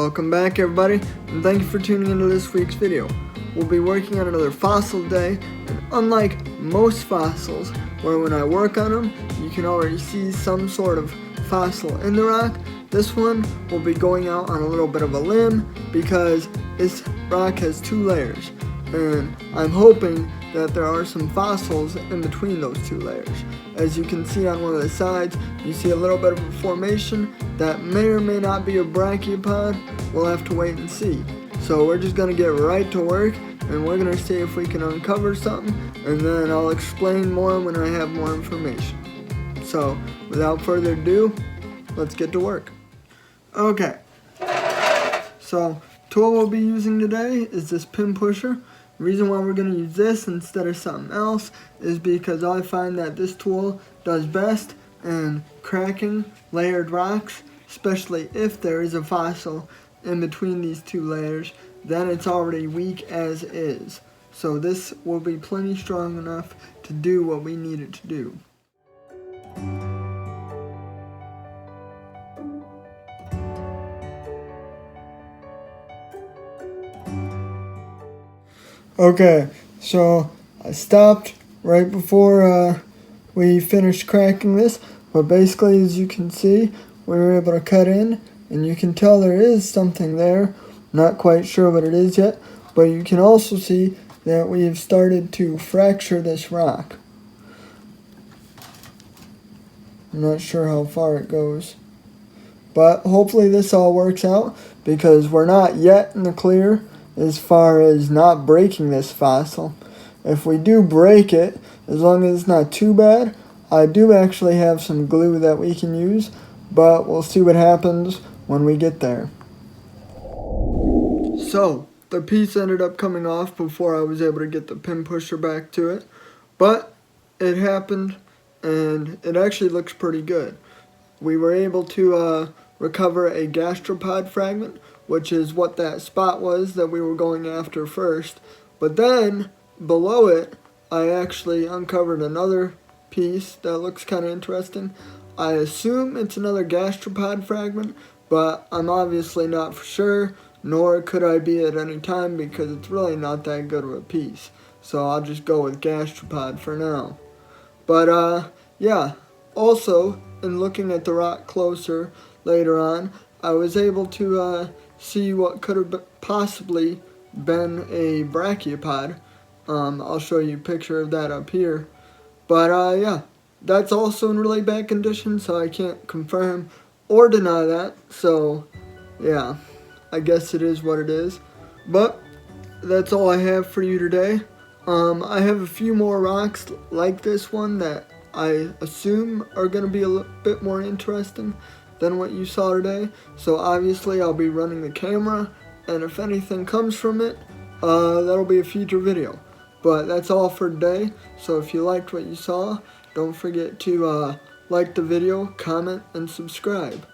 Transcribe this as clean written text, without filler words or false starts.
Welcome back everybody, and thank you for tuning into this week's video. We'll be working on another fossil day, and unlike most fossils, where when I work on them, you can already see some sort of fossil in the rock, this one will be going out on a little bit of a limb because this rock has two layers, and I'm hoping that there are some fossils in between those two layers. As you can see on one of the sides, you see a little bit of a formation that may or may not be a brachiopod. We'll have to wait and see. So we're just gonna get right to work, and we're gonna see if we can uncover something, and then I'll explain more when I have more information. So without further ado, let's get to work. Okay, so tool we'll be using today is this pin pusher. The reason why we're going to use this instead of something else is because I find that this tool does best in cracking layered rocks, especially if there is a fossil in between these two layers, then it's already weak as is. So this will be plenty strong enough to do what we need it to do. Okay, so I stopped right before we finished cracking this, but basically as you can see, we were able to cut in, and you can tell there is something there. Not quite sure what it is yet, but you can also see that we've started to fracture this rock. I'm not sure how far it goes, but hopefully this all works out because we're not yet in the clear as far as not breaking this fossil. If we do break it, as long as it's not too bad, I do actually have some glue that we can use, but we'll see what happens when we get there. So, the piece ended up coming off before I was able to get the pin pusher back to it, but it happened, and it actually looks pretty good. We were able to recover a gastropod fragment, which is what that spot was that we were going after first. But then, below it, I actually uncovered another piece that looks kind of interesting. I assume it's another gastropod fragment, but I'm obviously not for sure, nor could I be at any time because it's really not that good of a piece. So I'll just go with gastropod for now. But yeah, also, in looking at the rock closer later on, I was able to see what could have possibly been a brachiopod. I'll show you a picture of that up here. But yeah, that's also in really bad condition, so I can't confirm or deny that. So yeah, I guess it is what it is. But that's all I have for you today. I have a few more rocks like this one that I assume are going to be a little bit more interesting than what you saw today. So obviously I'll be running the camera, and if anything comes from it, that'll be a future video. But that's all for today. So if you liked what you saw, don't forget to like the video, comment, and subscribe.